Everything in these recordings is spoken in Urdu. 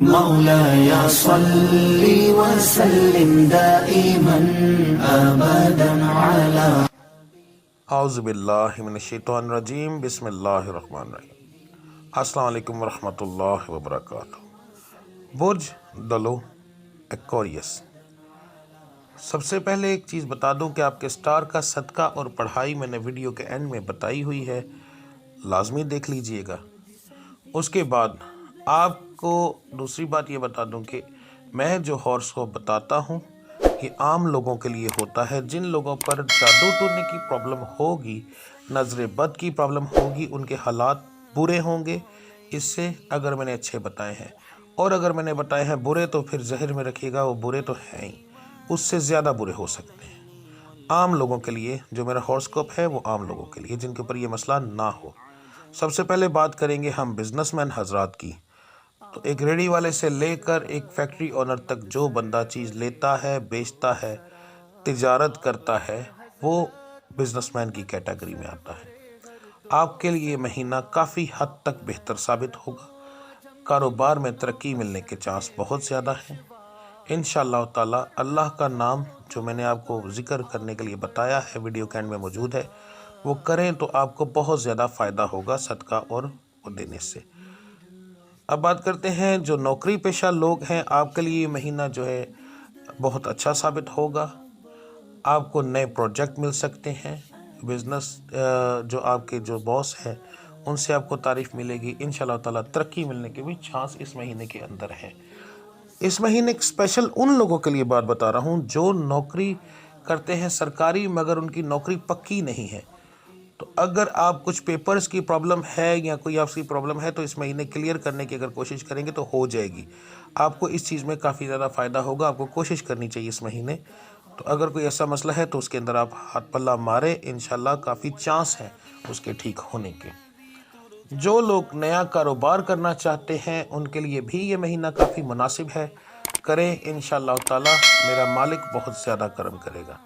مولاي صل وسلم دائما ابدا على اعوذ باللہ من الشیطان الرجیم، بسم اللہ الرحمن الرحیم۔ السلام علیکم ورحمۃ اللہ وبرکاتہ۔ برج دلو ایکویریس۔ سب سے پہلے ایک چیز بتا دوں کہ آپ کے سٹار کا صدقہ اور پڑھائی میں نے ویڈیو کے اینڈ میں بتائی ہوئی ہے، لازمی دیکھ لیجئے گا۔ اس کے بعد آپ کو دوسری بات یہ بتا دوں کہ میں جو ہاروسکوپ بتاتا ہوں یہ عام لوگوں کے لیے ہوتا ہے۔ جن لوگوں پر جادو ٹونے کی پرابلم ہوگی، نظر بد کی پرابلم ہوگی، ان کے حالات برے ہوں گے اس سے، اگر میں نے اچھے بتائے ہیں، اور اگر میں نے بتائے ہیں برے تو پھر ذہن میں رکھیے گا وہ برے تو ہیں ہی، اس سے زیادہ برے ہو سکتے ہیں۔ عام لوگوں کے لیے جو میرا ہاروسکوپ ہے وہ عام لوگوں کے لیے جن کے اوپر یہ مسئلہ نہ ہو۔ سب سے پہلے بات کریں گے ہم بزنس مین حضرات کی۔ تو ایک ریڑھی والے سے لے کر ایک فیکٹری اونر تک جو بندہ چیز لیتا ہے، بیچتا ہے، تجارت کرتا ہے، وہ بزنس مین کی کیٹیگری میں آتا ہے۔ آپ کے لیے مہینہ کافی حد تک بہتر ثابت ہوگا۔ کاروبار میں ترقی ملنے کے چانس بہت زیادہ ہیں انشاءاللہ تعالی۔ اللہ کا نام جو میں نے آپ کو ذکر کرنے کے لیے بتایا ہے، ویڈیو کے اینڈ میں موجود ہے، وہ کریں تو آپ کو بہت زیادہ فائدہ ہوگا صدقہ اور وہ دینے سے۔ اب بات کرتے ہیں جو نوکری پیشہ لوگ ہیں، آپ کے لیے یہ مہینہ جو ہے بہت اچھا ثابت ہوگا۔ آپ کو نئے پروجیکٹ مل سکتے ہیں، بزنس جو آپ کے جو باس ہیں ان سے آپ کو تعریف ملے گی انشاءاللہ تعالی۔ ترقی ملنے کے بھی چانس اس مہینے کے اندر ہیں۔ اس مہینے اسپیشل ان لوگوں کے لیے بات بتا رہا ہوں جو نوکری کرتے ہیں سرکاری مگر ان کی نوکری پکی نہیں ہے۔ تو اگر آپ کچھ پیپرز کی پرابلم ہے یا کوئی آپ کی پرابلم ہے تو اس مہینے کلیئر کرنے کی اگر کوشش کریں گے تو ہو جائے گی۔ آپ کو اس چیز میں کافی زیادہ فائدہ ہوگا، آپ کو کوشش کرنی چاہیے اس مہینے۔ تو اگر کوئی ایسا مسئلہ ہے تو اس کے اندر آپ ہاتھ پلہ مارے، انشاءاللہ کافی چانس ہیں اس کے ٹھیک ہونے کے۔ جو لوگ نیا کاروبار کرنا چاہتے ہیں ان کے لیے بھی یہ مہینہ کافی مناسب ہے، کریں انشاءاللہ تعالی، میرا مالک بہت زیادہ کرم کرے گا۔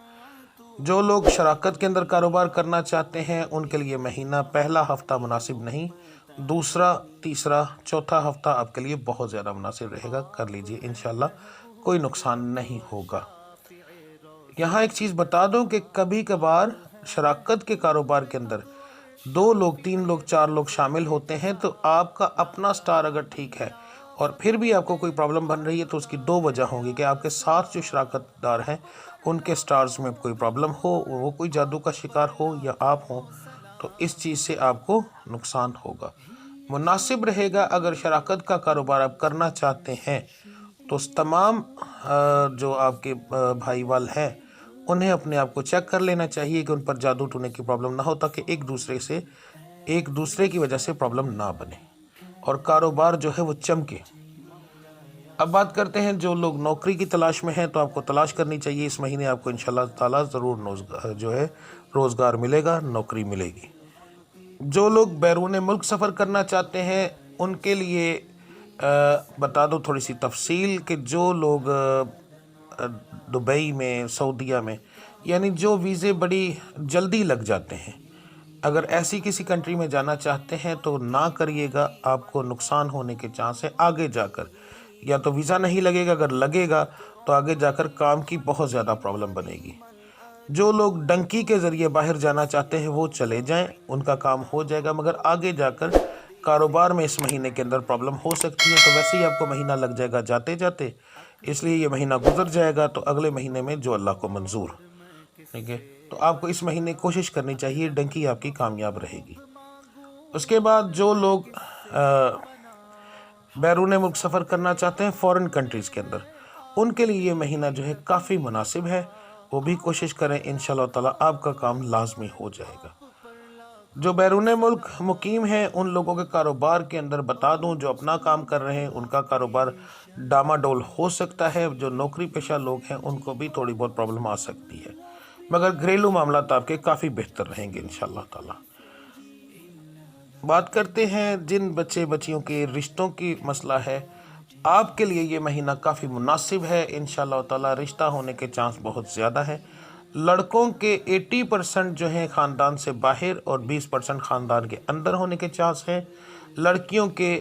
جو لوگ شراکت کے اندر کاروبار کرنا چاہتے ہیں ان کے لیے مہینہ پہلا ہفتہ مناسب نہیں، دوسرا، تیسرا، چوتھا ہفتہ آپ کے لیے بہت زیادہ مناسب رہے گا، کر لیجئے انشاءاللہ، کوئی نقصان نہیں ہوگا۔ یہاں ایک چیز بتا دوں کہ کبھی کبھار شراکت کے کاروبار کے اندر 2 لوگ، 3 لوگ، 4 لوگ شامل ہوتے ہیں، تو آپ کا اپنا سٹار اگر ٹھیک ہے اور پھر بھی آپ کو کوئی پرابلم بن رہی ہے تو اس کی 2 وجہ ہوں گی کہ آپ کے ساتھ جو شراکت دار ہیں ان کے سٹارز میں کوئی پرابلم ہو، وہ کوئی جادو کا شکار ہو یا آپ ہوں، تو اس چیز سے آپ کو نقصان ہوگا۔ مناسب رہے گا اگر شراکت کا کاروبار آپ کرنا چاہتے ہیں تو تمام جو آپ کے بھائی وال ہیں انہیں اپنے آپ کو چیک کر لینا چاہیے کہ ان پر جادو ٹونے کی پرابلم نہ ہو، تاکہ ایک دوسرے کی وجہ سے پرابلم نہ بنے اور کاروبار جو ہے وہ چمکے۔ اب بات کرتے ہیں جو لوگ نوکری کی تلاش میں ہیں تو آپ کو تلاش کرنی چاہیے، اس مہینے آپ کو انشاءاللہ تعالی ضرور جو ہے روزگار ملے گا، نوکری ملے گی۔ جو لوگ بیرون ملک سفر کرنا چاہتے ہیں ان کے لیے بتا دو تھوڑی سی تفصیل کہ جو لوگ دبئی میں، سعودیہ میں، یعنی جو ویزے بڑی جلدی لگ جاتے ہیں، اگر ایسی کسی کنٹری میں جانا چاہتے ہیں تو نہ کریے گا، آپ کو نقصان ہونے کے چانس ہے آگے جا کر۔ یا تو ویزا نہیں لگے گا، اگر لگے گا تو آگے جا کر کام کی بہت زیادہ پرابلم بنے گی۔ جو لوگ ڈنکی کے ذریعے باہر جانا چاہتے ہیں وہ چلے جائیں، ان کا کام ہو جائے گا، مگر آگے جا کر کاروبار میں اس مہینے کے اندر پرابلم ہو سکتی ہے۔ تو ویسے ہی آپ کو مہینہ لگ جائے گا جاتے جاتے، اس لیے یہ مہینہ گزر جائے گا تو اگلے مہینے میں جو اللہ کو منظور، ٹھیک ہے، تو آپ کو اس مہینے کوشش کرنی چاہیے، ڈنکی آپ کی کامیاب رہے گی۔ اس کے بعد جو لوگ بیرون ملک سفر کرنا چاہتے ہیں فورن کنٹریز کے اندر، ان کے لیے یہ مہینہ جو ہے کافی مناسب ہے، وہ بھی کوشش کریں انشاءاللہ تعالی، آپ کا کام لازمی ہو جائے گا۔ جو بیرون ملک مقیم ہیں ان لوگوں کے کاروبار کے اندر بتا دوں، جو اپنا کام کر رہے ہیں ان کا کاروبار ڈاماڈول ہو سکتا ہے، جو نوکری پیشہ لوگ ہیں ان کو بھی تھوڑی بہت پرابلم آ سکتی ہے، مگر گھریلو معاملات آپ کے کافی بہتر رہیں گے انشاءاللہ تعالی۔ بات کرتے ہیں جن بچے بچیوں کے رشتوں کی مسئلہ ہے، آپ کے لیے یہ مہینہ کافی مناسب ہے انشاءاللہ تعالی، رشتہ ہونے کے چانس بہت زیادہ ہیں۔ لڑکوں کے 80% جو ہیں خاندان سے باہر اور 20% خاندان کے اندر ہونے کے چانس ہیں۔ لڑکیوں کے